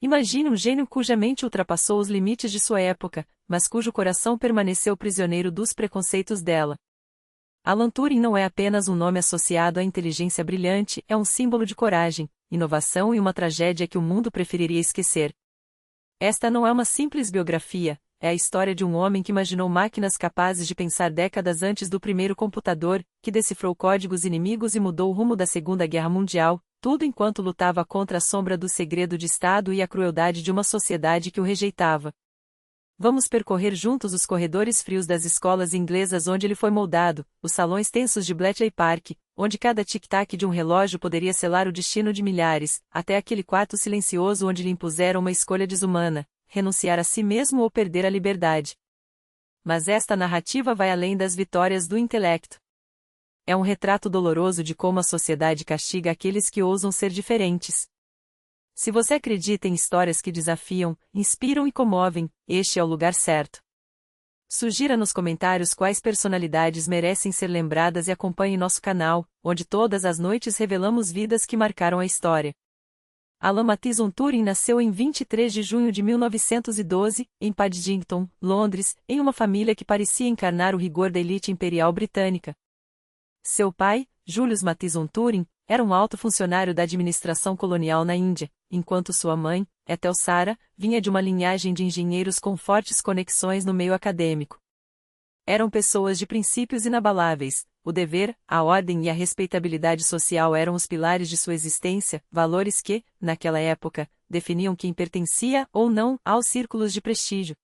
Imagine um gênio cuja mente ultrapassou os limites de sua época, mas cujo coração permaneceu prisioneiro dos preconceitos dela. Alan Turing não é apenas um nome associado à inteligência brilhante, é um símbolo de coragem, inovação e uma tragédia que o mundo preferiria esquecer. Esta não é uma simples biografia, é a história de um homem que imaginou máquinas capazes de pensar décadas antes do primeiro computador, que decifrou códigos inimigos e mudou o rumo da Segunda Guerra Mundial, tudo enquanto lutava contra a sombra do segredo de Estado e a crueldade de uma sociedade que o rejeitava. Vamos percorrer juntos os corredores frios das escolas inglesas onde ele foi moldado, os salões tensos de Bletchley Park, onde cada tic-tac de um relógio poderia selar o destino de milhares, até aquele quarto silencioso onde lhe impuseram uma escolha desumana, renunciar a si mesmo ou perder a liberdade. Mas esta narrativa vai além das vitórias do intelecto. É um retrato doloroso de como a sociedade castiga aqueles que ousam ser diferentes. Se você acredita em histórias que desafiam, inspiram e comovem, este é o lugar certo. Sugira nos comentários quais personalidades merecem ser lembradas e acompanhe nosso canal, onde todas as noites revelamos vidas que marcaram a história. Alan Matheson Turing nasceu em 23 de junho de 1912, em Paddington, Londres, em uma família que parecia encarnar o rigor da elite imperial britânica. Seu pai, Julius Matheson Turing, era um alto funcionário da administração colonial na Índia, enquanto sua mãe, Ethel Sarah, vinha de uma linhagem de engenheiros com fortes conexões no meio acadêmico. Eram pessoas de princípios inabaláveis, o dever, a ordem e a respeitabilidade social eram os pilares de sua existência, valores que, naquela época, definiam quem pertencia ou não aos círculos de prestígio.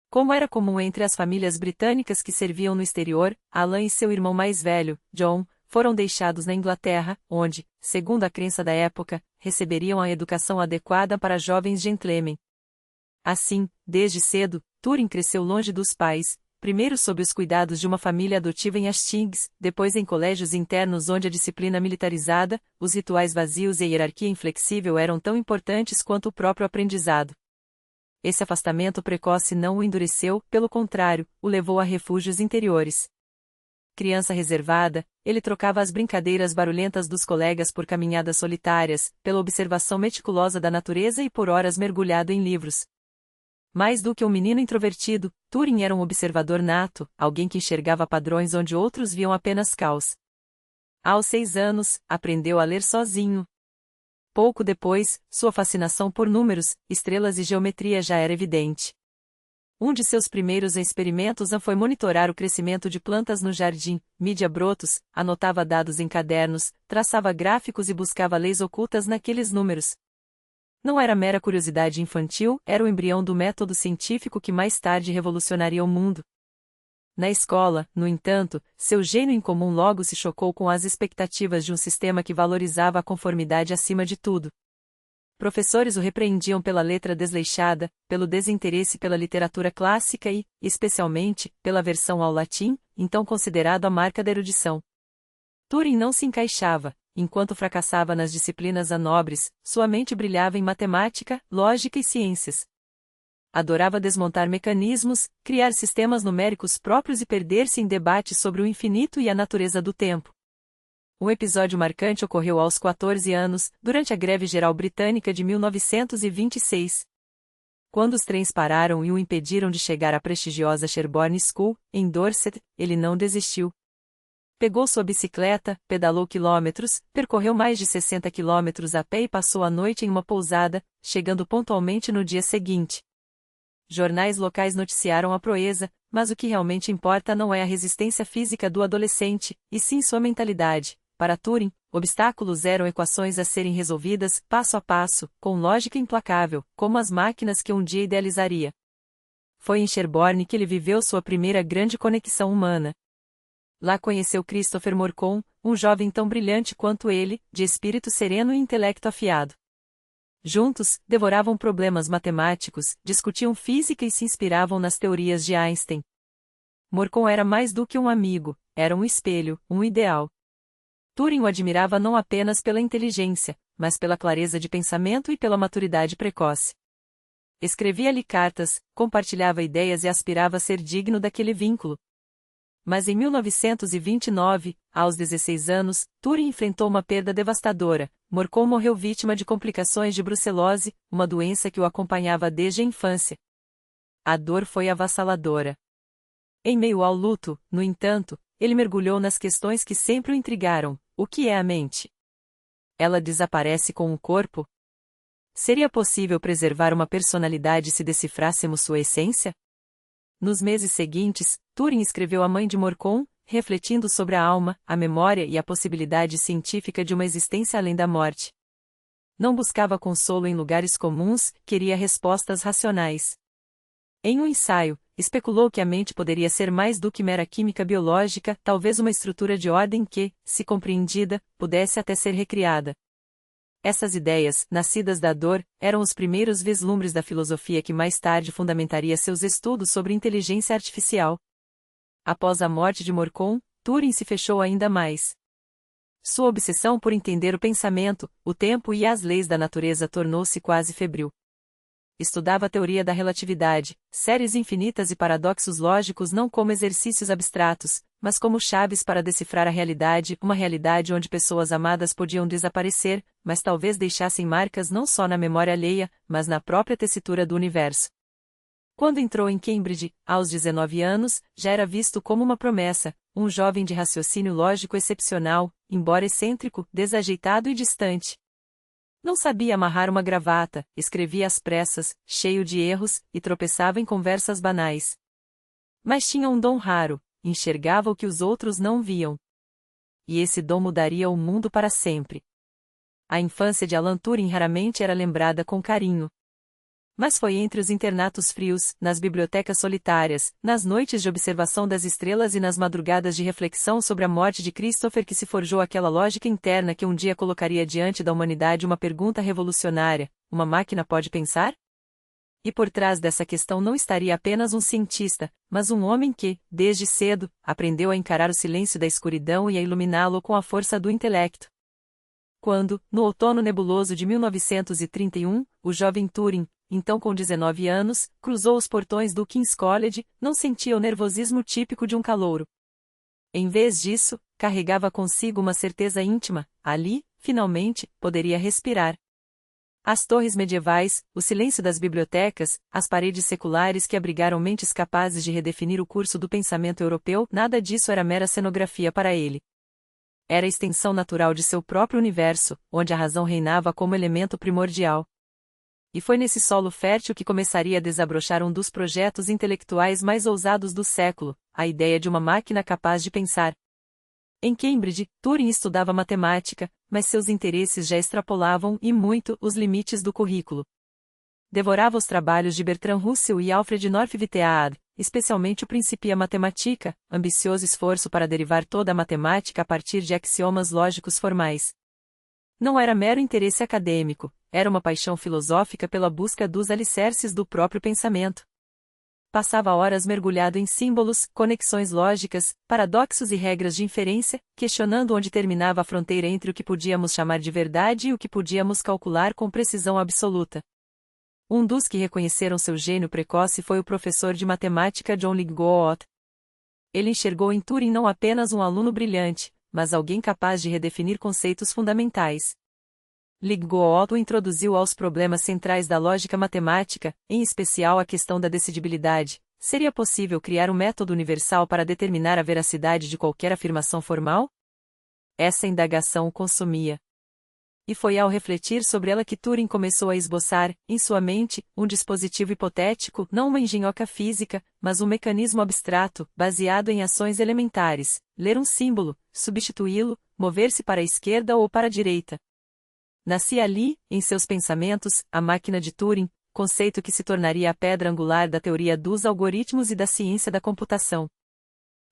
Como era comum entre as famílias britânicas que serviam no exterior, Alan e seu irmão mais velho, John, foram deixados na Inglaterra, onde, segundo a crença da época, receberiam a educação adequada para jovens gentlemen. Assim, desde cedo, Turing cresceu longe dos pais, primeiro sob os cuidados de uma família adotiva em Hastings, depois em colégios internos onde a disciplina militarizada, os rituais vazios e a hierarquia inflexível eram tão importantes quanto o próprio aprendizado. Esse afastamento precoce não o endureceu, pelo contrário, o levou a refúgios interiores. Criança reservada, ele trocava as brincadeiras barulhentas dos colegas por caminhadas solitárias, pela observação meticulosa da natureza e por horas mergulhado em livros. Mais do que um menino introvertido, Turing era um observador nato, alguém que enxergava padrões onde outros viam apenas caos. Aos 6 anos, aprendeu a ler sozinho. Pouco depois, sua fascinação por números, estrelas e geometria já era evidente. Um de seus primeiros experimentos foi monitorar o crescimento de plantas no jardim, media brotos, anotava dados em cadernos, traçava gráficos e buscava leis ocultas naqueles números. Não era mera curiosidade infantil, era o embrião do método científico que mais tarde revolucionaria o mundo. Na escola, no entanto, seu gênio incomum logo se chocou com as expectativas de um sistema que valorizava a conformidade acima de tudo. Professores o repreendiam pela letra desleixada, pelo desinteresse pela literatura clássica e, especialmente, pela aversão ao latim, então considerado a marca da erudição. Turing não se encaixava, enquanto fracassava nas disciplinas nobres, sua mente brilhava em matemática, lógica e ciências. Adorava desmontar mecanismos, criar sistemas numéricos próprios e perder-se em debates sobre o infinito e a natureza do tempo. Um episódio marcante ocorreu aos 14 anos, durante a Greve Geral Britânica de 1926. Quando os trens pararam e o impediram de chegar à prestigiosa Sherborne School, em Dorset, ele não desistiu. Pegou sua bicicleta, pedalou quilômetros, percorreu mais de 60 quilômetros a pé e passou a noite em uma pousada, chegando pontualmente no dia seguinte. Jornais locais noticiaram a proeza, mas o que realmente importa não é a resistência física do adolescente, e sim sua mentalidade. Para Turing, obstáculos eram equações a serem resolvidas, passo a passo, com lógica implacável, como as máquinas que um dia idealizaria. Foi em Sherborne que ele viveu sua primeira grande conexão humana. Lá conheceu Christopher Morcom, um jovem tão brilhante quanto ele, de espírito sereno e intelecto afiado. Juntos, devoravam problemas matemáticos, discutiam física e se inspiravam nas teorias de Einstein. Morcom era mais do que um amigo, era um espelho, um ideal. Turing o admirava não apenas pela inteligência, mas pela clareza de pensamento e pela maturidade precoce. Escrevia-lhe cartas, compartilhava ideias e aspirava a ser digno daquele vínculo. Mas em 1929, aos 16 anos, Turing enfrentou uma perda devastadora. Morcom morreu vítima de complicações de brucelose, uma doença que o acompanhava desde a infância. A dor foi avassaladora. Em meio ao luto, no entanto, ele mergulhou nas questões que sempre o intrigaram: o que é a mente? Ela desaparece com o corpo? Seria possível preservar uma personalidade se decifrássemos sua essência? Nos meses seguintes, Turing escreveu à mãe de Morcom, refletindo sobre a alma, a memória e a possibilidade científica de uma existência além da morte. Não buscava consolo em lugares comuns, queria respostas racionais. Em um ensaio, especulou que a mente poderia ser mais do que mera química biológica, talvez uma estrutura de ordem que, se compreendida, pudesse até ser recriada. Essas ideias, nascidas da dor, eram os primeiros vislumbres da filosofia que mais tarde fundamentaria seus estudos sobre inteligência artificial. Após a morte de Morcom, Turing se fechou ainda mais. Sua obsessão por entender o pensamento, o tempo e as leis da natureza tornou-se quase febril. Estudava a teoria da relatividade, séries infinitas e paradoxos lógicos não como exercícios abstratos, mas como chaves para decifrar a realidade, uma realidade onde pessoas amadas podiam desaparecer, mas talvez deixassem marcas não só na memória alheia, mas na própria tessitura do universo. Quando entrou em Cambridge, aos 19 anos, já era visto como uma promessa, um jovem de raciocínio lógico excepcional, embora excêntrico, desajeitado e distante. Não sabia amarrar uma gravata, escrevia às pressas, cheio de erros, e tropeçava em conversas banais. Mas tinha um dom raro, enxergava o que os outros não viam. E esse dom mudaria o mundo para sempre. A infância de Alan Turing raramente era lembrada com carinho. Mas foi entre os internatos frios, nas bibliotecas solitárias, nas noites de observação das estrelas e nas madrugadas de reflexão sobre a morte de Christopher que se forjou aquela lógica interna que um dia colocaria diante da humanidade uma pergunta revolucionária: uma máquina pode pensar? E por trás dessa questão não estaria apenas um cientista, mas um homem que, desde cedo, aprendeu a encarar o silêncio da escuridão e a iluminá-lo com a força do intelecto. Quando, no outono nebuloso de 1931, o jovem Turing, então com 19 anos, cruzou os portões do King's College, não sentia o nervosismo típico de um calouro. Em vez disso, carregava consigo uma certeza íntima: ali, finalmente, poderia respirar. As torres medievais, o silêncio das bibliotecas, as paredes seculares que abrigaram mentes capazes de redefinir o curso do pensamento europeu, nada disso era mera cenografia para ele. Era a extensão natural de seu próprio universo, onde a razão reinava como elemento primordial. E foi nesse solo fértil que começaria a desabrochar um dos projetos intelectuais mais ousados do século, a ideia de uma máquina capaz de pensar. Em Cambridge, Turing estudava matemática, mas seus interesses já extrapolavam, e muito, os limites do currículo. Devorava os trabalhos de Bertrand Russell e Alfred North Whitehead, especialmente o Principia Mathematica, ambicioso esforço para derivar toda a matemática a partir de axiomas lógicos formais. Não era mero interesse acadêmico, era uma paixão filosófica pela busca dos alicerces do próprio pensamento. Passava horas mergulhado em símbolos, conexões lógicas, paradoxos e regras de inferência, questionando onde terminava a fronteira entre o que podíamos chamar de verdade e o que podíamos calcular com precisão absoluta. Um dos que reconheceram seu gênio precoce foi o professor de matemática John Lithgow. Ele enxergou em Turing não apenas um aluno brilhante, mas alguém capaz de redefinir conceitos fundamentais. Lithgow o introduziu aos problemas centrais da lógica matemática, em especial a questão da decidibilidade. Seria possível criar um método universal para determinar a veracidade de qualquer afirmação formal? Essa indagação o consumia. E foi ao refletir sobre ela que Turing começou a esboçar, em sua mente, um dispositivo hipotético, não uma engenhoca física, mas um mecanismo abstrato, baseado em ações elementares: ler um símbolo, substituí-lo, mover-se para a esquerda ou para a direita. Nascia ali, em seus pensamentos, a máquina de Turing, conceito que se tornaria a pedra angular da teoria dos algoritmos e da ciência da computação.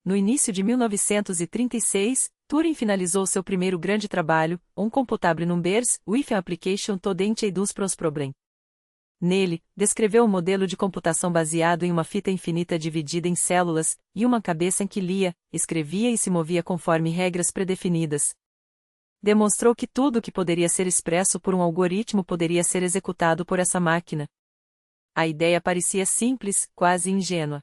No início de 1936, Turing finalizou seu primeiro grande trabalho, Um Computable Numbers, with an Application to the Industrial Problem. Nele, descreveu um modelo de computação baseado em uma fita infinita dividida em células, e uma cabeça em que lia, escrevia e se movia conforme regras predefinidas. Demonstrou que tudo o que poderia ser expresso por um algoritmo poderia ser executado por essa máquina. A ideia parecia simples, quase ingênua.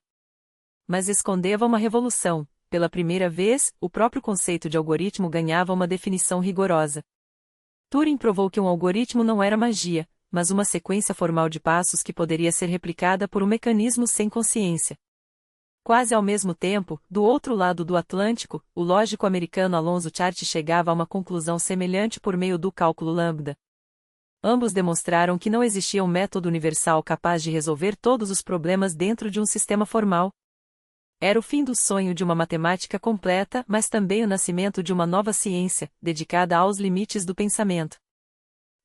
Mas escondeva uma revolução. Pela primeira vez, o próprio conceito de algoritmo ganhava uma definição rigorosa. Turing provou que um algoritmo não era magia, mas uma sequência formal de passos que poderia ser replicada por um mecanismo sem consciência. Quase ao mesmo tempo, do outro lado do Atlântico, o lógico americano Alonzo Chart chegava a uma conclusão semelhante por meio do cálculo lambda. Ambos demonstraram que não existia um método universal capaz de resolver todos os problemas dentro de um sistema formal. Era o fim do sonho de uma matemática completa, mas também o nascimento de uma nova ciência, dedicada aos limites do pensamento.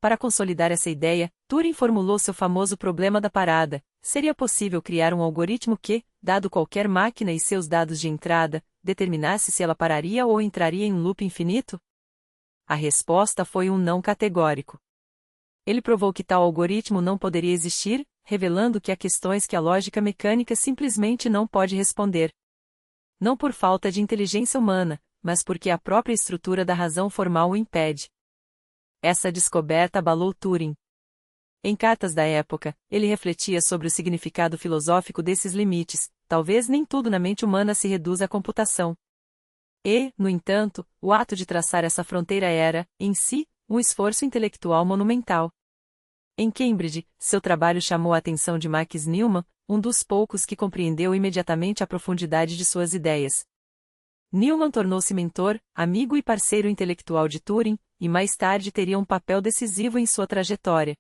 Para consolidar essa ideia, Turing formulou seu famoso problema da parada. Seria possível criar um algoritmo que, dado qualquer máquina e seus dados de entrada, determinasse se ela pararia ou entraria em um loop infinito? A resposta foi um não categórico. Ele provou que tal algoritmo não poderia existir, revelando que há questões que a lógica mecânica simplesmente não pode responder. Não por falta de inteligência humana, mas porque a própria estrutura da razão formal o impede. Essa descoberta abalou Turing. Em cartas da época, ele refletia sobre o significado filosófico desses limites. Talvez nem tudo na mente humana se reduza à computação. E, no entanto, o ato de traçar essa fronteira era, em si, um esforço intelectual monumental. Em Cambridge, seu trabalho chamou a atenção de Max Neumann, um dos poucos que compreendeu imediatamente a profundidade de suas ideias. Neumann tornou-se mentor, amigo e parceiro intelectual de Turing, e mais tarde teria um papel decisivo em sua trajetória.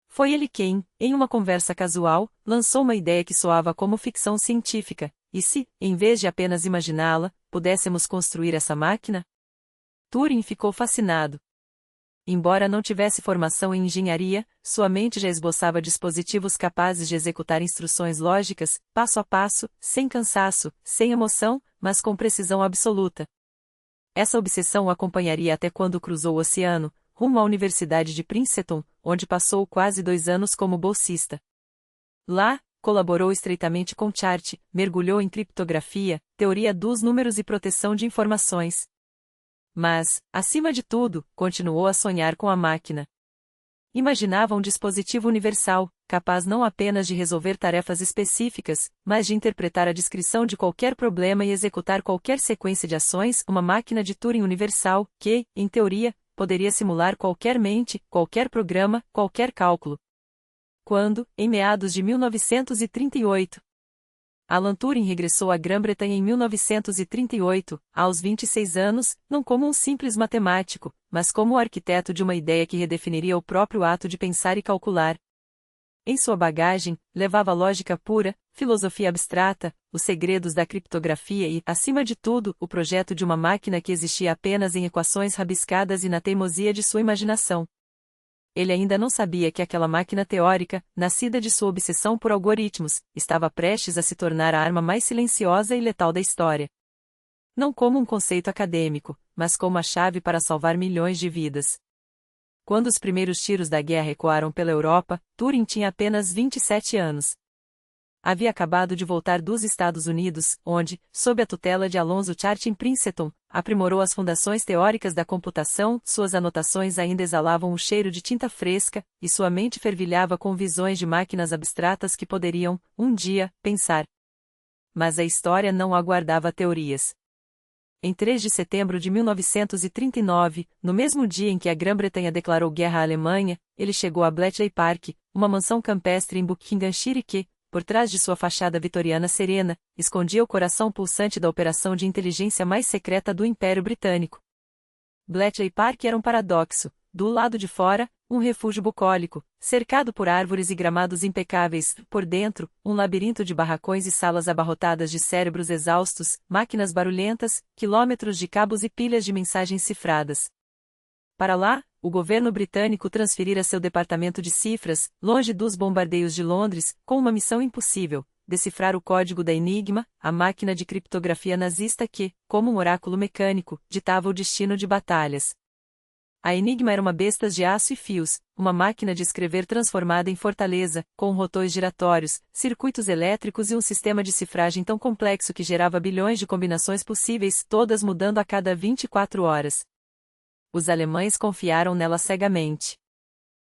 Foi ele quem, em uma conversa casual, lançou uma ideia que soava como ficção científica: e se, em vez de apenas imaginá-la, pudéssemos construir essa máquina? Turing ficou fascinado. Embora não tivesse formação em engenharia, sua mente já esboçava dispositivos capazes de executar instruções lógicas, passo a passo, sem cansaço, sem emoção, mas com precisão absoluta. Essa obsessão o acompanharia até quando cruzou o oceano, rumo à Universidade de Princeton, onde passou quase 2 anos como bolsista. Lá, colaborou estreitamente com Chart, mergulhou em criptografia, teoria dos números e proteção de informações. Mas, acima de tudo, continuou a sonhar com a máquina. Imaginava um dispositivo universal, capaz não apenas de resolver tarefas específicas, mas de interpretar a descrição de qualquer problema e executar qualquer sequência de ações, uma máquina de Turing universal, que, em teoria, poderia simular qualquer mente, qualquer programa, qualquer cálculo. Quando, em meados de 1938, Alan Turing regressou à Grã-Bretanha em 1938, aos 26 anos, não como um simples matemático, mas como o arquiteto de uma ideia que redefiniria o próprio ato de pensar e calcular. Em sua bagagem, levava lógica pura, filosofia abstrata, os segredos da criptografia e, acima de tudo, o projeto de uma máquina que existia apenas em equações rabiscadas e na teimosia de sua imaginação. Ele ainda não sabia que aquela máquina teórica, nascida de sua obsessão por algoritmos, estava prestes a se tornar a arma mais silenciosa e letal da história. Não como um conceito acadêmico, mas como a chave para salvar milhões de vidas. Quando os primeiros tiros da guerra ecoaram pela Europa, Turing tinha apenas 27 anos. Havia acabado de voltar dos Estados Unidos, onde, sob a tutela de Alonzo Chart em Princeton, aprimorou as fundações teóricas da computação, suas anotações ainda exalavam o cheiro de tinta fresca, e sua mente fervilhava com visões de máquinas abstratas que poderiam, um dia, pensar. Mas a história não aguardava teorias. Em 3 de setembro de 1939, no mesmo dia em que a Grã-Bretanha declarou guerra à Alemanha, ele chegou a Bletchley Park, uma mansão campestre em Buckinghamshire que, por trás de sua fachada vitoriana serena, escondia o coração pulsante da operação de inteligência mais secreta do Império Britânico. Bletchley Park era um paradoxo: do lado de fora, um refúgio bucólico, cercado por árvores e gramados impecáveis; por dentro, um labirinto de barracões e salas abarrotadas de cérebros exaustos, máquinas barulhentas, quilômetros de cabos e pilhas de mensagens cifradas. Para lá, o governo britânico transferira seu departamento de cifras, longe dos bombardeios de Londres, com uma missão impossível: decifrar o código da Enigma, a máquina de criptografia nazista que, como um oráculo mecânico, ditava o destino de batalhas. A Enigma era uma besta de aço e fios, uma máquina de escrever transformada em fortaleza, com rotores giratórios, circuitos elétricos e um sistema de cifragem tão complexo que gerava bilhões de combinações possíveis, todas mudando a cada 24 horas. Os alemães confiaram nela cegamente.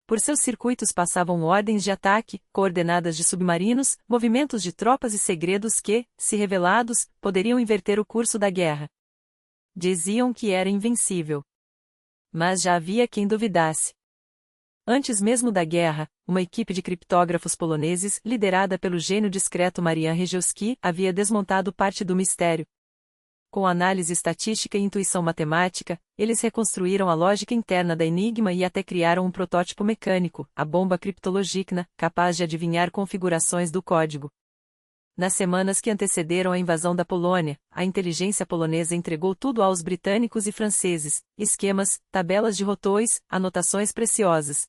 Por seus circuitos passavam ordens de ataque, coordenadas de submarinos, movimentos de tropas e segredos que, se revelados, poderiam inverter o curso da guerra. Diziam que era invencível. Mas já havia quem duvidasse. Antes mesmo da guerra, uma equipe de criptógrafos poloneses, liderada pelo gênio discreto Marian Rejewski, havia desmontado parte do mistério. Com análise estatística e intuição matemática, eles reconstruíram a lógica interna da Enigma e até criaram um protótipo mecânico, a bomba criptológica, capaz de adivinhar configurações do código. Nas semanas que antecederam a invasão da Polônia, a inteligência polonesa entregou tudo aos britânicos e franceses: esquemas, tabelas de rotões, anotações preciosas.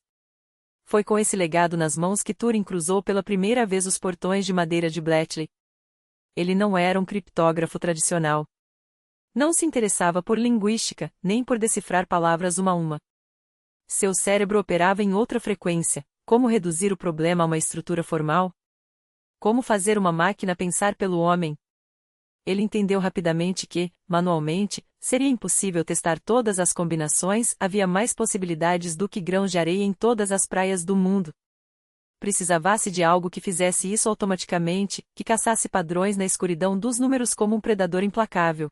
Foi com esse legado nas mãos que Turing cruzou pela primeira vez os portões de madeira de Bletchley. Ele não era um criptógrafo tradicional. Não se interessava por linguística, nem por decifrar palavras uma a uma. Seu cérebro operava em outra frequência. Como reduzir o problema a uma estrutura formal? Como fazer uma máquina pensar pelo homem? Ele entendeu rapidamente que, manualmente, seria impossível testar todas as combinações, havia mais possibilidades do que grãos de areia em todas as praias do mundo. Precisava-se de algo que fizesse isso automaticamente, que caçasse padrões na escuridão dos números como um predador implacável.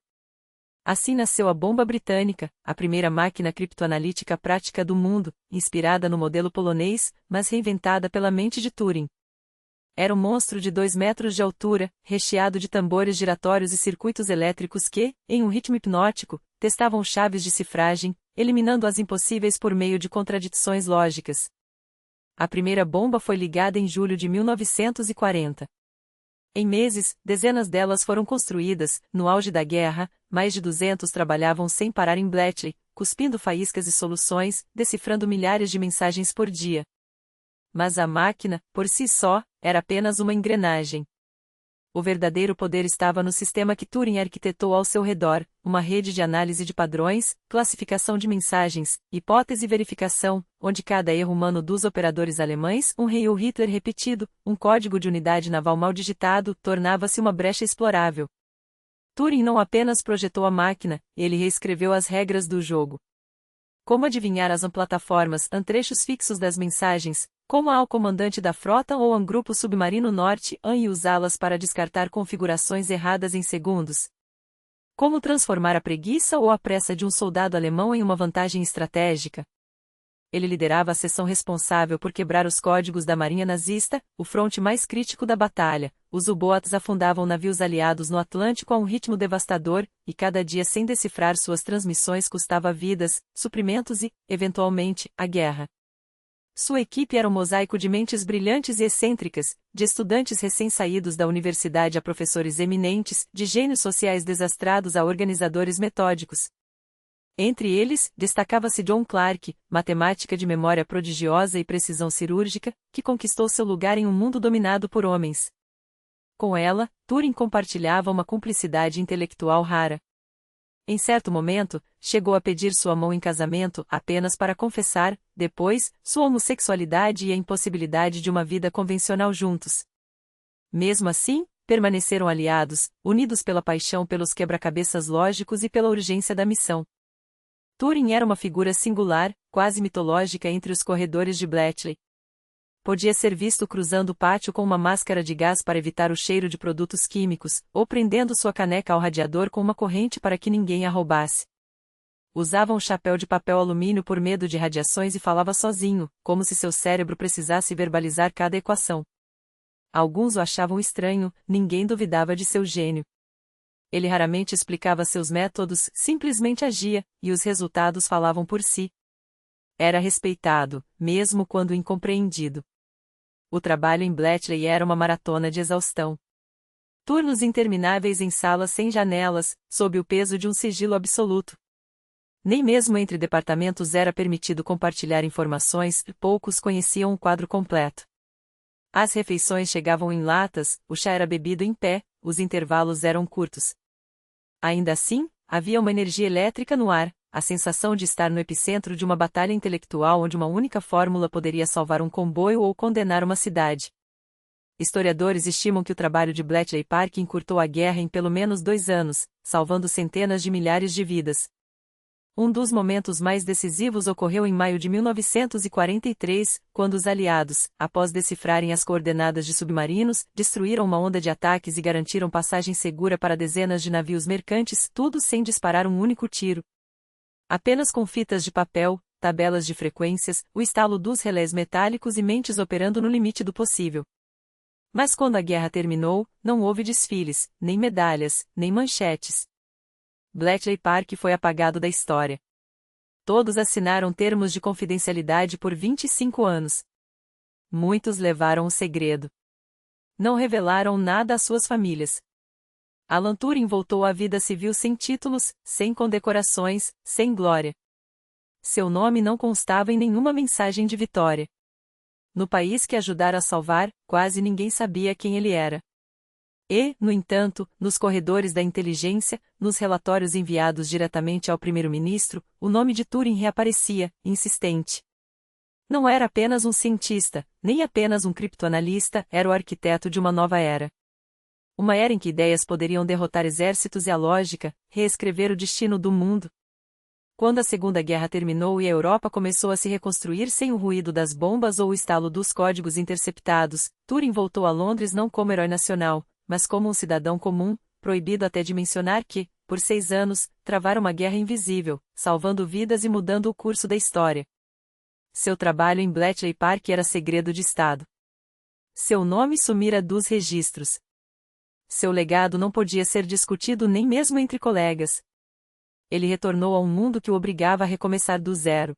Assim nasceu a bomba britânica, a primeira máquina criptoanalítica prática do mundo, inspirada no modelo polonês, mas reinventada pela mente de Turing. Era um monstro de 2 metros de altura, recheado de tambores giratórios e circuitos elétricos que, em um ritmo hipnótico, testavam chaves de cifragem, eliminando as impossíveis por meio de contradições lógicas. A primeira bomba foi ligada em julho de 1940. Em meses, dezenas delas foram construídas. No auge da guerra, mais de 200 trabalhavam sem parar em Bletchley, cuspindo faíscas e soluções, decifrando milhares de mensagens por dia. Mas a máquina, por si só, era apenas uma engrenagem. O verdadeiro poder estava no sistema que Turing arquitetou ao seu redor, uma rede de análise de padrões, classificação de mensagens, hipótese e verificação, onde cada erro humano dos operadores alemães, um Heil Hitler repetido, um código de unidade naval mal digitado, tornava-se uma brecha explorável. Turing não apenas projetou a máquina, ele reescreveu as regras do jogo. Como adivinhar as plataformas, trechos fixos das mensagens, como ao comandante da frota ou a um grupo submarino norte e usá-las para descartar configurações erradas em segundos. Como transformar a preguiça ou a pressa de um soldado alemão em uma vantagem estratégica. Ele liderava a seção responsável por quebrar os códigos da marinha nazista, o fronte mais crítico da batalha. Os U-boats afundavam navios aliados no Atlântico a um ritmo devastador, e cada dia sem decifrar suas transmissões custava vidas, suprimentos e, eventualmente, a guerra. Sua equipe era um mosaico de mentes brilhantes e excêntricas, de estudantes recém-saídos da universidade a professores eminentes, de gênios sociais desastrados a organizadores metódicos. Entre eles, destacava-se John Clarke, matemática de memória prodigiosa e precisão cirúrgica, que conquistou seu lugar em um mundo dominado por homens. Com ela, Turing compartilhava uma cumplicidade intelectual rara. Em certo momento, chegou a pedir sua mão em casamento apenas para confessar, depois, sua homossexualidade e a impossibilidade de uma vida convencional juntos. Mesmo assim, permaneceram aliados, unidos pela paixão pelos quebra-cabeças lógicos e pela urgência da missão. Turing era uma figura singular, quase mitológica entre os corredores de Bletchley. Podia ser visto cruzando o pátio com uma máscara de gás para evitar o cheiro de produtos químicos, ou prendendo sua caneca ao radiador com uma corrente para que ninguém a roubasse. Usava um chapéu de papel alumínio por medo de radiações e falava sozinho, como se seu cérebro precisasse verbalizar cada equação. Alguns o achavam estranho, ninguém duvidava de seu gênio. Ele raramente explicava seus métodos, simplesmente agia, e os resultados falavam por si. Era respeitado, mesmo quando incompreendido. O trabalho em Bletchley era uma maratona de exaustão. Turnos intermináveis em salas sem janelas, sob o peso de um sigilo absoluto. Nem mesmo entre departamentos era permitido compartilhar informações, poucos conheciam o quadro completo. As refeições chegavam em latas, o chá era bebido em pé, os intervalos eram curtos. Ainda assim, havia uma energia elétrica no ar, a sensação de estar no epicentro de uma batalha intelectual onde uma única fórmula poderia salvar um comboio ou condenar uma cidade. Historiadores estimam que o trabalho de Bletchley Park encurtou a guerra em pelo menos 2 anos, salvando centenas de milhares de vidas. Um dos momentos mais decisivos ocorreu em maio de 1943, quando os aliados, após decifrarem as coordenadas de submarinos, destruíram uma onda de ataques e garantiram passagem segura para dezenas de navios mercantes, tudo sem disparar um único tiro. Apenas com fitas de papel, tabelas de frequências, o estalo dos relés metálicos e mentes operando no limite do possível. Mas quando a guerra terminou, não houve desfiles, nem medalhas, nem manchetes. Bletchley Park foi apagado da história. Todos assinaram termos de confidencialidade por 25 anos. Muitos levaram o segredo. Não revelaram nada às suas famílias. Alan Turing voltou à vida civil sem títulos, sem condecorações, sem glória. Seu nome não constava em nenhuma mensagem de vitória. No país que ajudara a salvar, quase ninguém sabia quem ele era. E, no entanto, nos corredores da inteligência, nos relatórios enviados diretamente ao primeiro-ministro, o nome de Turing reaparecia, insistente. Não era apenas um cientista, nem apenas um criptoanalista, era o arquiteto de uma nova era. Uma era em que ideias poderiam derrotar exércitos e a lógica, reescrever o destino do mundo. Quando a Segunda Guerra terminou e a Europa começou a se reconstruir sem o ruído das bombas ou o estalo dos códigos interceptados, Turing voltou a Londres não como herói nacional, mas como um cidadão comum, proibido até de mencionar que, por 6 anos, travara uma guerra invisível, salvando vidas e mudando o curso da história. Seu trabalho em Bletchley Park era segredo de Estado. Seu nome sumira dos registros. Seu legado não podia ser discutido nem mesmo entre colegas. Ele retornou a um mundo que o obrigava a recomeçar do zero.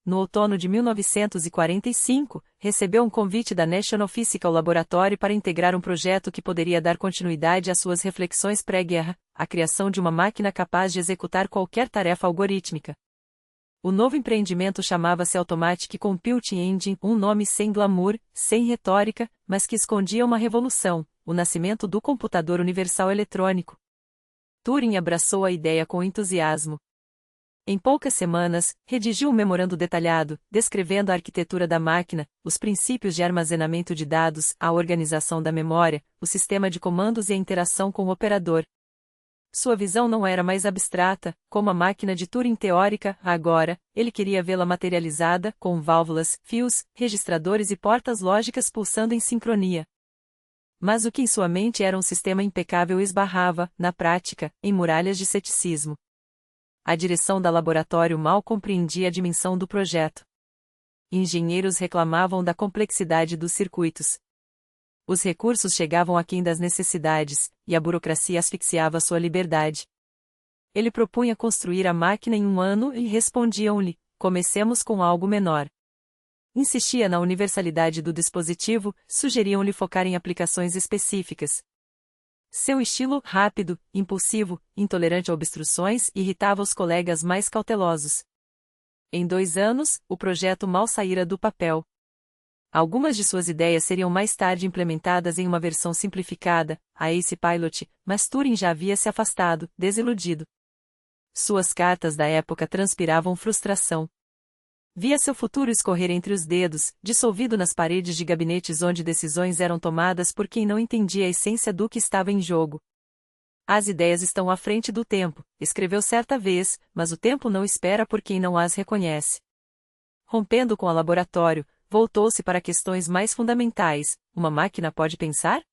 No outono de 1945, recebeu um convite da National Physical Laboratory para integrar um projeto que poderia dar continuidade às suas reflexões pré-guerra, a criação de uma máquina capaz de executar qualquer tarefa algorítmica. O novo empreendimento chamava-se Automatic Computing Engine, um nome sem glamour, sem retórica, mas que escondia uma revolução, o nascimento do computador universal eletrônico. Turing abraçou a ideia com entusiasmo. Em poucas semanas, redigiu um memorando detalhado, descrevendo a arquitetura da máquina, os princípios de armazenamento de dados, a organização da memória, o sistema de comandos e a interação com o operador. Sua visão não era mais abstrata, como a máquina de Turing teórica, agora, ele queria vê-la materializada, com válvulas, fios, registradores e portas lógicas pulsando em sincronia. Mas o que em sua mente era um sistema impecável esbarrava, na prática, em muralhas de ceticismo. A direção da laboratório mal compreendia a dimensão do projeto. Engenheiros reclamavam da complexidade dos circuitos. Os recursos chegavam aquém das necessidades, e a burocracia asfixiava sua liberdade. Ele propunha construir a máquina em 1 ano e respondiam-lhe: comecemos com algo menor. Insistia na universalidade do dispositivo, sugeriam-lhe focar em aplicações específicas. Seu estilo, rápido, impulsivo, intolerante a obstruções, irritava os colegas mais cautelosos. Em 2 anos, o projeto mal saíra do papel. Algumas de suas ideias seriam mais tarde implementadas em uma versão simplificada, a Ace Pilot, mas Turing já havia se afastado, desiludido. Suas cartas da época transpiravam frustração. Via seu futuro escorrer entre os dedos, dissolvido nas paredes de gabinetes onde decisões eram tomadas por quem não entendia a essência do que estava em jogo. As ideias estão à frente do tempo, escreveu certa vez, mas o tempo não espera por quem não as reconhece. Rompendo com o laboratório, voltou-se para questões mais fundamentais: uma máquina pode pensar?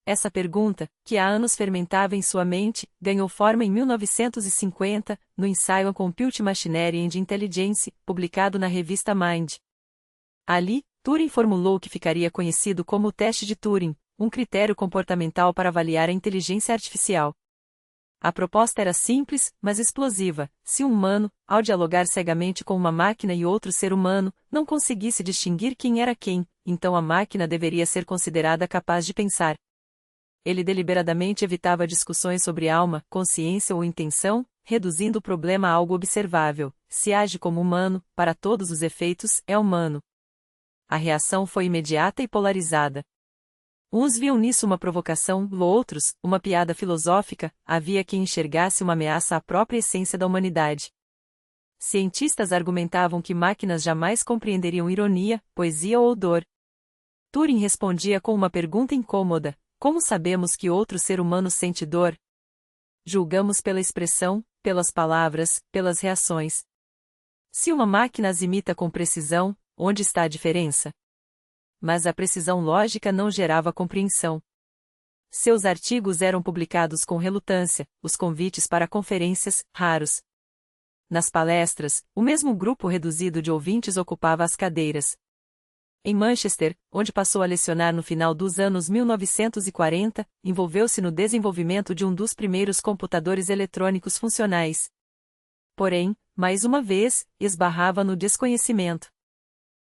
Essa pergunta, que há anos fermentava em sua mente, ganhou forma em 1950, no ensaio A Compute Machinery and Intelligence, publicado na revista Mind. Ali, Turing formulou o que ficaria conhecido como o teste de Turing, um critério comportamental para avaliar a inteligência artificial. A proposta era simples, mas explosiva: se um humano, ao dialogar cegamente com uma máquina e outro ser humano, não conseguisse distinguir quem era quem, então a máquina deveria ser considerada capaz de pensar. Ele deliberadamente evitava discussões sobre alma, consciência ou intenção, reduzindo o problema a algo observável: se age como humano, para todos os efeitos, é humano. A reação foi imediata e polarizada. Uns viam nisso uma provocação, outros, uma piada filosófica, havia quem enxergasse uma ameaça à própria essência da humanidade. Cientistas argumentavam que máquinas jamais compreenderiam ironia, poesia ou dor. Turing respondia com uma pergunta incômoda: como sabemos que outro ser humano sente dor? Julgamos pela expressão, pelas palavras, pelas reações. Se uma máquina as imita com precisão, onde está a diferença? Mas a precisão lógica não gerava compreensão. Seus artigos eram publicados com relutância, os convites para conferências, raros. Nas palestras, o mesmo grupo reduzido de ouvintes ocupava as cadeiras. Em Manchester, onde passou a lecionar no final dos anos 1940, envolveu-se no desenvolvimento de um dos primeiros computadores eletrônicos funcionais. Porém, mais uma vez, esbarrava no desconhecimento.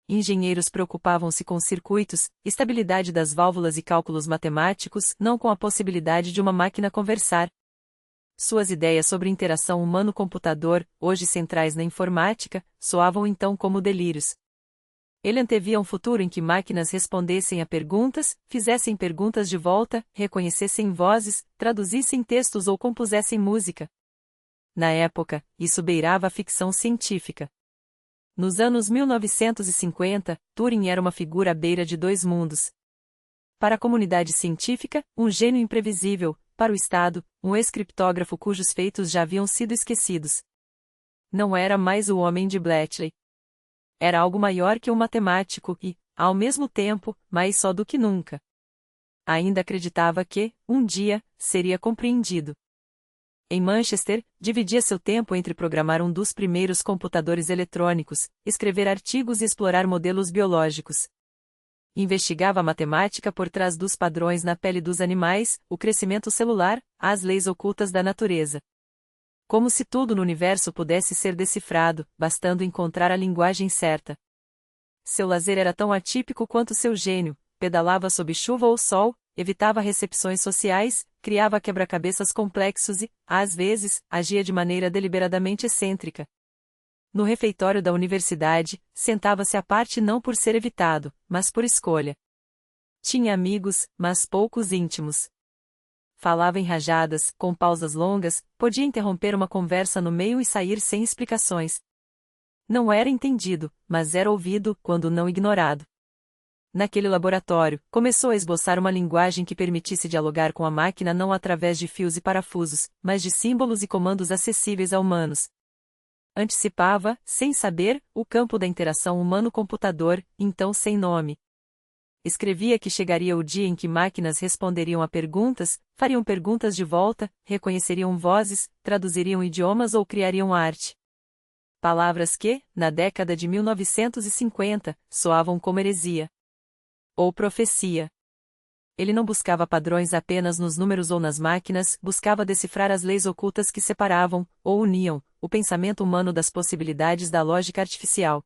Engenheiros preocupavam-se com circuitos, estabilidade das válvulas e cálculos matemáticos, não com a possibilidade de uma máquina conversar. Suas ideias sobre interação humano-computador, hoje centrais na informática, soavam então como delírios. Ele antevia um futuro em que máquinas respondessem a perguntas, fizessem perguntas de volta, reconhecessem vozes, traduzissem textos ou compusessem música. Na época, isso beirava a ficção científica. Nos anos 1950, Turing era uma figura à beira de dois mundos. Para a comunidade científica, um gênio imprevisível; para o Estado, um ex-criptógrafo cujos feitos já haviam sido esquecidos. Não era mais o homem de Bletchley. Era algo maior que um matemático e, ao mesmo tempo, mais só do que nunca. Ainda acreditava que, um dia, seria compreendido. Em Manchester, dividia seu tempo entre programar um dos primeiros computadores eletrônicos, escrever artigos e explorar modelos biológicos. Investigava a matemática por trás dos padrões na pele dos animais, o crescimento celular, as leis ocultas da natureza. Como se tudo no universo pudesse ser decifrado, bastando encontrar a linguagem certa. Seu lazer era tão atípico quanto seu gênio: pedalava sob chuva ou sol, evitava recepções sociais, criava quebra-cabeças complexos e, às vezes, agia de maneira deliberadamente excêntrica. No refeitório da universidade, sentava-se à parte não por ser evitado, mas por escolha. Tinha amigos, mas poucos íntimos. Falava em rajadas, com pausas longas, podia interromper uma conversa no meio e sair sem explicações. Não era entendido, mas era ouvido, quando não ignorado. Naquele laboratório, começou a esboçar uma linguagem que permitisse dialogar com a máquina não através de fios e parafusos, mas de símbolos e comandos acessíveis a humanos. Antecipava, sem saber, o campo da interação humano-computador, então sem nome. Escrevia que chegaria o dia em que máquinas responderiam a perguntas, fariam perguntas de volta, reconheceriam vozes, traduziriam idiomas ou criariam arte. Palavras que, na década de 1950, soavam como heresia. Ou profecia. Ele não buscava padrões apenas nos números ou nas máquinas, buscava decifrar as leis ocultas que separavam, ou uniam, o pensamento humano das possibilidades da lógica artificial.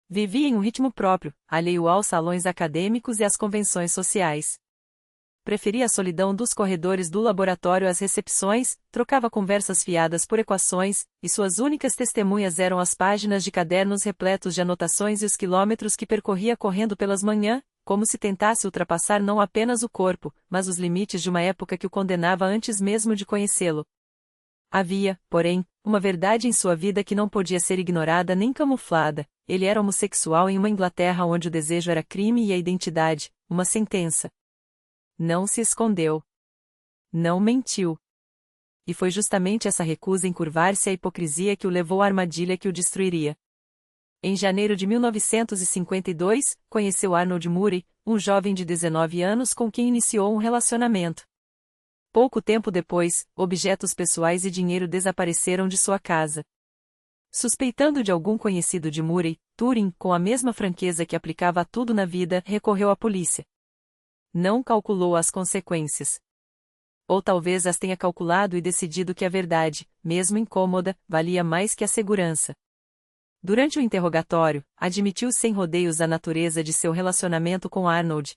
Vivia em um ritmo próprio, alheio aos salões acadêmicos e às convenções sociais. Preferia a solidão dos corredores do laboratório às recepções, trocava conversas fiadas por equações, e suas únicas testemunhas eram as páginas de cadernos repletos de anotações e os quilômetros que percorria correndo pelas manhãs, como se tentasse ultrapassar não apenas o corpo, mas os limites de uma época que o condenava antes mesmo de conhecê-lo. Havia, porém, uma verdade em sua vida que não podia ser ignorada nem camuflada: ele era homossexual em uma Inglaterra onde o desejo era crime e a identidade, uma sentença. Não se escondeu. Não mentiu. E foi justamente essa recusa em curvar-se à hipocrisia que o levou à armadilha que o destruiria. Em janeiro de 1952, conheceu Arnold Murray, um jovem de 19 anos com quem iniciou um relacionamento. Pouco tempo depois, objetos pessoais e dinheiro desapareceram de sua casa. Suspeitando de algum conhecido de Murray, Turing, com a mesma franqueza que aplicava a tudo na vida, recorreu à polícia. Não calculou as consequências. Ou talvez as tenha calculado e decidido que a verdade, mesmo incômoda, valia mais que a segurança. Durante o interrogatório, admitiu sem rodeios a natureza de seu relacionamento com Arnold.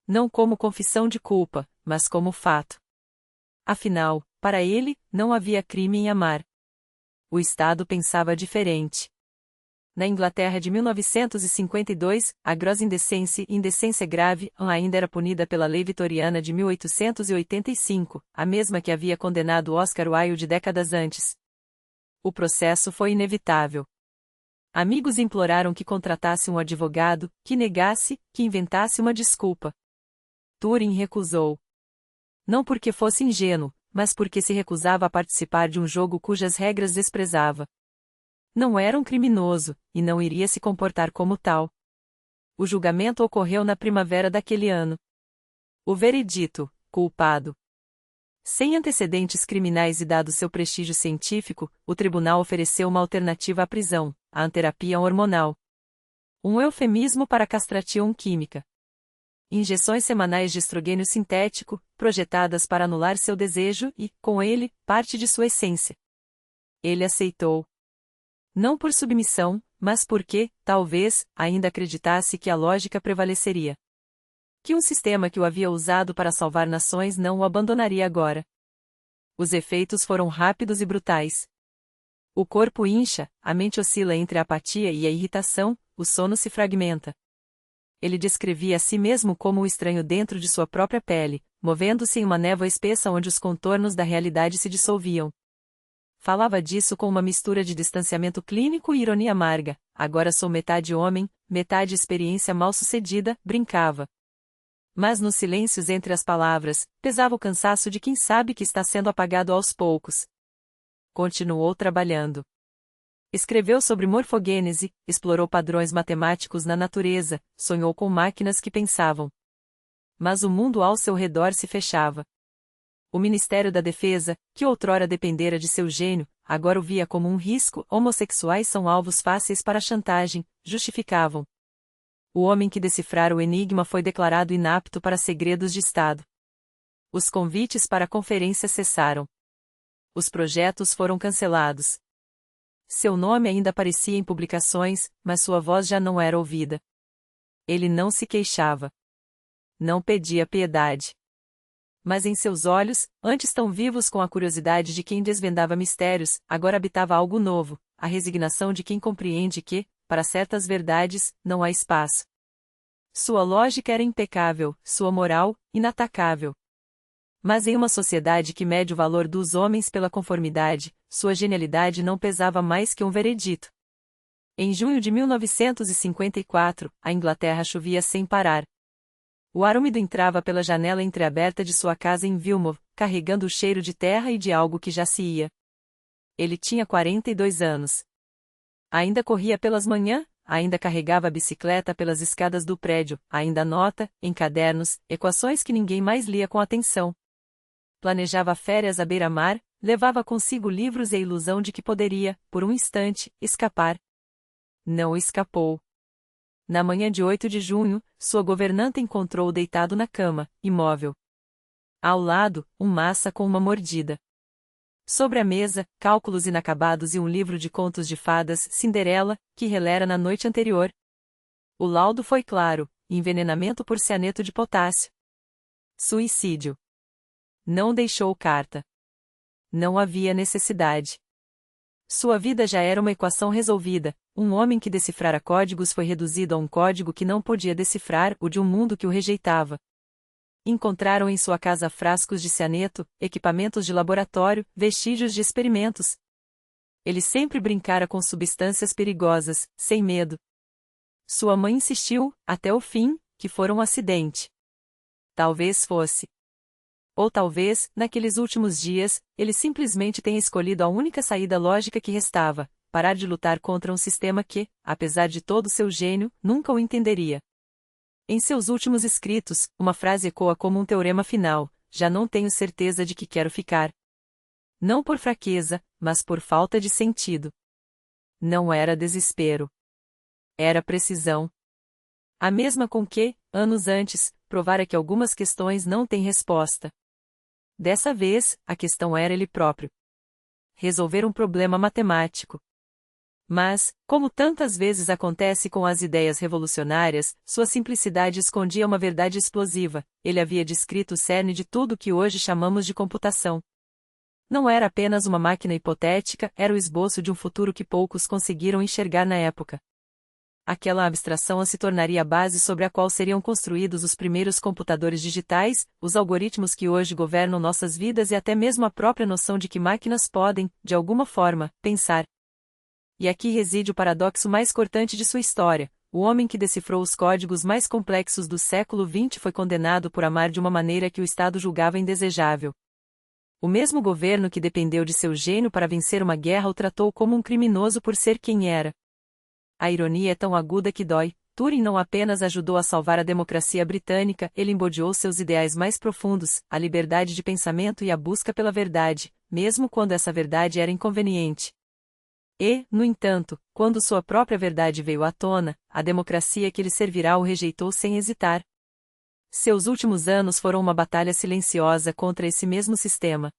Não como confissão de culpa, mas como fato. Afinal, para ele, não havia crime em amar. O Estado pensava diferente. Na Inglaterra de 1952, a grossa indecência grave, ainda era punida pela lei vitoriana de 1885, a mesma que havia condenado Oscar Wilde décadas antes. O processo foi inevitável. Amigos imploraram que contratasse um advogado, que negasse, que inventasse uma desculpa. Turing recusou. Não porque fosse ingênuo, mas porque se recusava a participar de um jogo cujas regras desprezava. Não era um criminoso, e não iria se comportar como tal. O julgamento ocorreu na primavera daquele ano. O veredito: culpado. Sem antecedentes criminais e dado seu prestígio científico, o tribunal ofereceu uma alternativa à prisão, a terapia hormonal. Um eufemismo para a castração química. Injeções semanais de estrogênio sintético, projetadas para anular seu desejo e, com ele, parte de sua essência. Ele aceitou. Não por submissão, mas porque, talvez, ainda acreditasse que a lógica prevaleceria. Que um sistema que o havia usado para salvar nações não o abandonaria agora. Os efeitos foram rápidos e brutais. O corpo incha, a mente oscila entre a apatia e a irritação, o sono se fragmenta. Ele descrevia a si mesmo como o estranho dentro de sua própria pele, movendo-se em uma névoa espessa onde os contornos da realidade se dissolviam. Falava disso com uma mistura de distanciamento clínico e ironia amarga. Agora sou metade homem, metade experiência mal-sucedida, brincava. Mas nos silêncios entre as palavras, pesava o cansaço de quem sabe que está sendo apagado aos poucos. Continuou trabalhando. Escreveu sobre morfogênese, explorou padrões matemáticos na natureza, sonhou com máquinas que pensavam. Mas o mundo ao seu redor se fechava. O Ministério da Defesa, que outrora dependera de seu gênio, agora o via como um risco. Homossexuais são alvos fáceis para chantagem, justificavam. O homem que decifrara o enigma foi declarado inapto para segredos de Estado. Os convites para a conferência cessaram. Os projetos foram cancelados. Seu nome ainda aparecia em publicações, mas sua voz já não era ouvida. Ele não se queixava. Não pedia piedade. Mas em seus olhos, antes tão vivos com a curiosidade de quem desvendava mistérios, agora habitava algo novo, a resignação de quem compreende que, para certas verdades, não há espaço. Sua lógica era impecável, sua moral, inatacável. Mas em uma sociedade que mede o valor dos homens pela conformidade, sua genialidade não pesava mais que um veredito. Em junho de 1954, a Inglaterra chovia sem parar. O ar úmido entrava pela janela entreaberta de sua casa em Vilmore, carregando o cheiro de terra e de algo que já se ia. Ele tinha 42 anos. Ainda corria pelas manhãs, ainda carregava a bicicleta pelas escadas do prédio, ainda anota, em cadernos, equações que ninguém mais lia com atenção. Planejava férias à beira-mar, levava consigo livros e a ilusão de que poderia, por um instante, escapar. Não escapou. Na manhã de 8 de junho, sua governanta encontrou-o deitado na cama, imóvel. Ao lado, massa com uma mordida. Sobre a mesa, cálculos inacabados e um livro de contos de fadas, Cinderela, que relera na noite anterior. O laudo foi claro: envenenamento por cianeto de potássio. Suicídio. Não deixou carta. Não havia necessidade. Sua vida já era uma equação resolvida. Um homem que decifrara códigos foi reduzido a um código que não podia decifrar, o de um mundo que o rejeitava. Encontraram em sua casa frascos de cianeto, equipamentos de laboratório, vestígios de experimentos. Ele sempre brincara com substâncias perigosas, sem medo. Sua mãe insistiu, até o fim, que fora um acidente. Talvez fosse. Ou talvez, naqueles últimos dias, ele simplesmente tenha escolhido a única saída lógica que restava: parar de lutar contra um sistema que, apesar de todo seu gênio, nunca o entenderia. Em seus últimos escritos, uma frase ecoa como um teorema final: já não tenho certeza de que quero ficar. Não por fraqueza, mas por falta de sentido. Não era desespero. Era precisão. A mesma com que, anos antes, provara que algumas questões não têm resposta. Dessa vez, a questão era ele próprio. Resolver um problema matemático. Mas, como tantas vezes acontece com as ideias revolucionárias, sua simplicidade escondia uma verdade explosiva: ele havia descrito o cerne de tudo que hoje chamamos de computação. Não era apenas uma máquina hipotética, era o esboço de um futuro que poucos conseguiram enxergar na época. Aquela abstração se tornaria a base sobre a qual seriam construídos os primeiros computadores digitais, os algoritmos que hoje governam nossas vidas e até mesmo a própria noção de que máquinas podem, de alguma forma, pensar. E aqui reside o paradoxo mais cortante de sua história: o homem que decifrou os códigos mais complexos do século XX foi condenado por amar de uma maneira que o Estado julgava indesejável. O mesmo governo que dependeu de seu gênio para vencer uma guerra o tratou como um criminoso por ser quem era. A ironia é tão aguda que dói, Turing não apenas ajudou a salvar a democracia britânica, ele embodiou seus ideais mais profundos, a liberdade de pensamento e a busca pela verdade, mesmo quando essa verdade era inconveniente. E, no entanto, quando sua própria verdade veio à tona, a democracia que lhe servirá o rejeitou sem hesitar. Seus últimos anos foram uma batalha silenciosa contra esse mesmo sistema.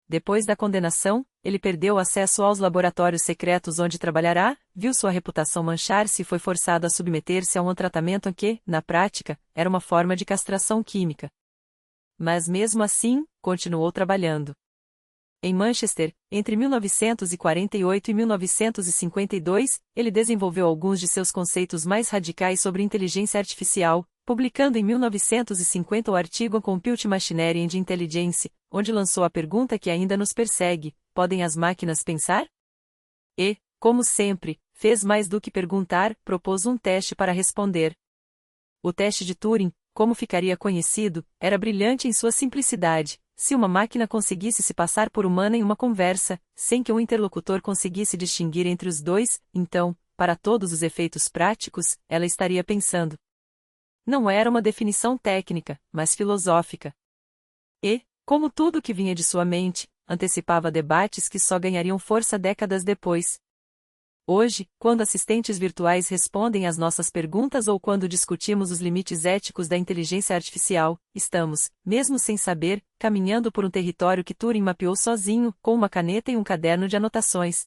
Depois da condenação, ele perdeu acesso aos laboratórios secretos onde trabalhará, viu sua reputação manchar-se e foi forçado a submeter-se a um tratamento que, na prática, era uma forma de castração química. Mas mesmo assim, continuou trabalhando. Em Manchester, entre 1948 e 1952, ele desenvolveu alguns de seus conceitos mais radicais sobre inteligência artificial, publicando em 1950 o artigo Compute Machinery and Intelligence, onde lançou a pergunta que ainda nos persegue: podem as máquinas pensar? E, como sempre, fez mais do que perguntar, propôs um teste para responder. O teste de Turing, como ficaria conhecido, era brilhante em sua simplicidade. Se uma máquina conseguisse se passar por humana em uma conversa, sem que um interlocutor conseguisse distinguir entre os dois, então, para todos os efeitos práticos, ela estaria pensando. Não era uma definição técnica, mas filosófica. E, como tudo que vinha de sua mente, antecipava debates que só ganhariam força décadas depois. Hoje, quando assistentes virtuais respondem às nossas perguntas ou quando discutimos os limites éticos da inteligência artificial, estamos, mesmo sem saber, caminhando por um território que Turing mapeou sozinho, com uma caneta e um caderno de anotações.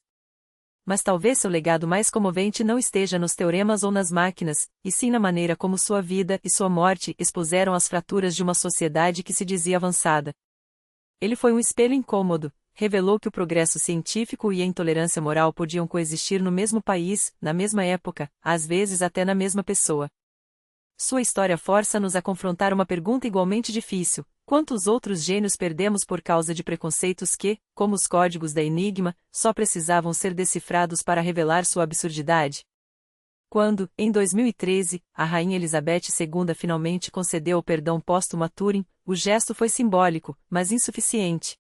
Mas talvez seu legado mais comovente não esteja nos teoremas ou nas máquinas, e sim na maneira como sua vida e sua morte expuseram as fraturas de uma sociedade que se dizia avançada. Ele foi um espelho incômodo. Revelou que o progresso científico e a intolerância moral podiam coexistir no mesmo país, na mesma época, às vezes até na mesma pessoa. Sua história força-nos a confrontar uma pergunta igualmente difícil: quantos outros gênios perdemos por causa de preconceitos que, como os códigos da Enigma, só precisavam ser decifrados para revelar sua absurdidade? Quando, em 2013, a Rainha Elizabeth II finalmente concedeu o perdão póstumo a Turing, o gesto foi simbólico, mas insuficiente.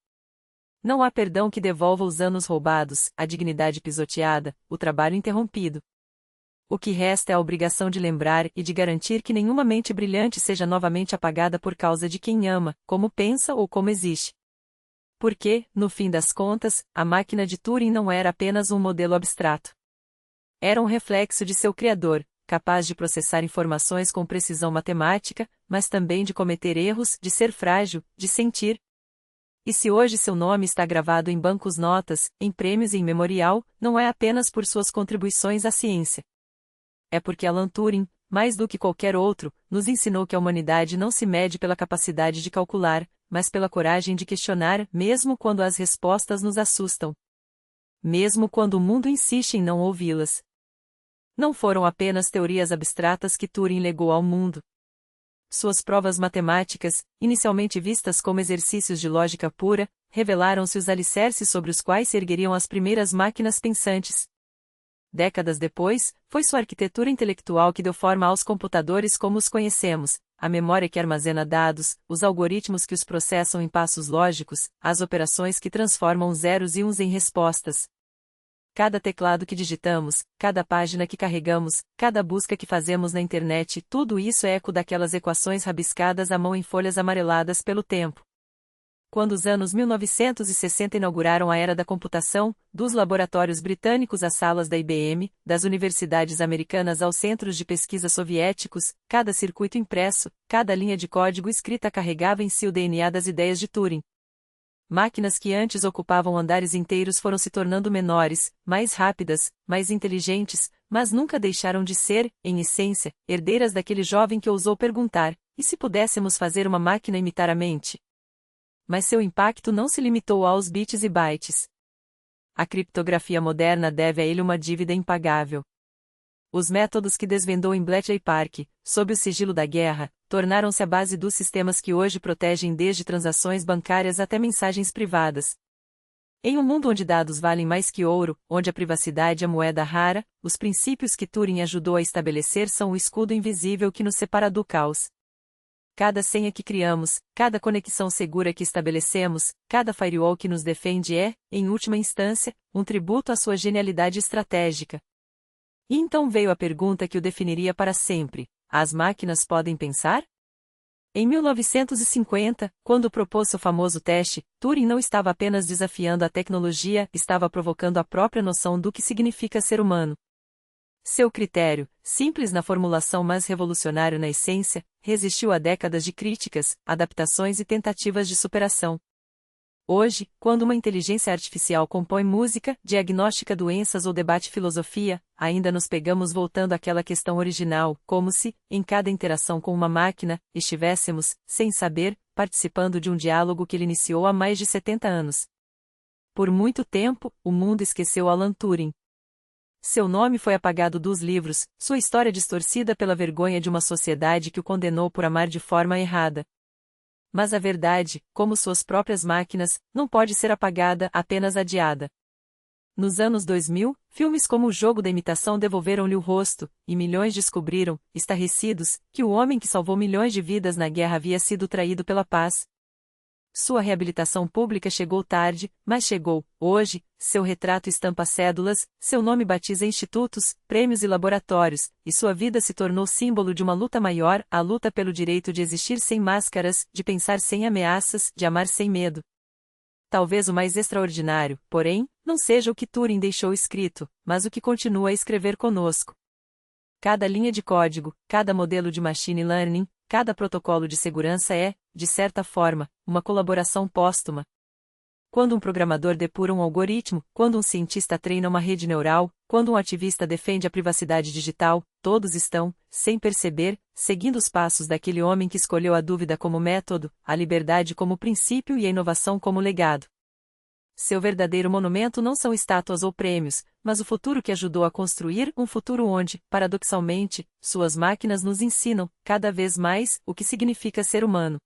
Não há perdão que devolva os anos roubados, a dignidade pisoteada, o trabalho interrompido. O que resta é a obrigação de lembrar e de garantir que nenhuma mente brilhante seja novamente apagada por causa de quem ama, como pensa ou como existe. Porque, no fim das contas, a máquina de Turing não era apenas um modelo abstrato. Era um reflexo de seu criador, capaz de processar informações com precisão matemática, mas também de cometer erros, de ser frágil, de sentir. E se hoje seu nome está gravado em bancos notas, em prêmios e em memorial, não é apenas por suas contribuições à ciência. É porque Alan Turing, mais do que qualquer outro, nos ensinou que a humanidade não se mede pela capacidade de calcular, mas pela coragem de questionar, mesmo quando as respostas nos assustam. Mesmo quando o mundo insiste em não ouvi-las. Não foram apenas teorias abstratas que Turing legou ao mundo. Suas provas matemáticas, inicialmente vistas como exercícios de lógica pura, revelaram-se os alicerces sobre os quais se ergueriam as primeiras máquinas pensantes. Décadas depois, foi sua arquitetura intelectual que deu forma aos computadores como os conhecemos, a memória que armazena dados, os algoritmos que os processam em passos lógicos, as operações que transformam zeros e uns em respostas. Cada teclado que digitamos, cada página que carregamos, cada busca que fazemos na internet, tudo isso é eco daquelas equações rabiscadas à mão em folhas amareladas pelo tempo. Quando os anos 1960 inauguraram a era da computação, dos laboratórios britânicos às salas da IBM, das universidades americanas aos centros de pesquisa soviéticos, cada circuito impresso, cada linha de código escrita carregava em si o DNA das ideias de Turing. Máquinas que antes ocupavam andares inteiros foram se tornando menores, mais rápidas, mais inteligentes, mas nunca deixaram de ser, em essência, herdeiras daquele jovem que ousou perguntar: e se pudéssemos fazer uma máquina imitar a mente? Mas seu impacto não se limitou aos bits e bytes. A criptografia moderna deve a ele uma dívida impagável. Os métodos que desvendou em Bletchley Park, sob o sigilo da guerra, tornaram-se a base dos sistemas que hoje protegem desde transações bancárias até mensagens privadas. Em um mundo onde dados valem mais que ouro, onde a privacidade é moeda rara, os princípios que Turing ajudou a estabelecer são o escudo invisível que nos separa do caos. Cada senha que criamos, cada conexão segura que estabelecemos, cada firewall que nos defende é, em última instância, um tributo à sua genialidade estratégica. E então veio a pergunta que o definiria para sempre: as máquinas podem pensar? Em 1950, quando propôs seu famoso teste, Turing não estava apenas desafiando a tecnologia, estava provocando a própria noção do que significa ser humano. Seu critério, simples na formulação mas revolucionário na essência, resistiu a décadas de críticas, adaptações e tentativas de superação. Hoje, quando uma inteligência artificial compõe música, diagnostica doenças ou debate filosofia, ainda nos pegamos voltando àquela questão original, como se, em cada interação com uma máquina, estivéssemos, sem saber, participando de um diálogo que ele iniciou há mais de 70 anos. Por muito tempo, o mundo esqueceu Alan Turing. Seu nome foi apagado dos livros, sua história distorcida pela vergonha de uma sociedade que o condenou por amar de forma errada. Mas a verdade, como suas próprias máquinas, não pode ser apagada, apenas adiada. Nos anos 2000, filmes como O Jogo da Imitação devolveram-lhe o rosto, e milhões descobriram, estarrecidos, que o homem que salvou milhões de vidas na guerra havia sido traído pela paz. Sua reabilitação pública chegou tarde, mas chegou. Hoje, seu retrato estampa cédulas, seu nome batiza institutos, prêmios e laboratórios, e sua vida se tornou símbolo de uma luta maior, a luta pelo direito de existir sem máscaras, de pensar sem ameaças, de amar sem medo. Talvez o mais extraordinário, porém, não seja o que Turing deixou escrito, mas o que continua a escrever conosco. Cada linha de código, cada modelo de machine learning, cada protocolo de segurança é, de certa forma, uma colaboração póstuma. Quando um programador depura um algoritmo, quando um cientista treina uma rede neural, quando um ativista defende a privacidade digital, todos estão, sem perceber, seguindo os passos daquele homem que escolheu a dúvida como método, a liberdade como princípio e a inovação como legado. Seu verdadeiro monumento não são estátuas ou prêmios, mas o futuro que ajudou a construir um futuro onde, paradoxalmente, suas máquinas nos ensinam, cada vez mais, o que significa ser humano.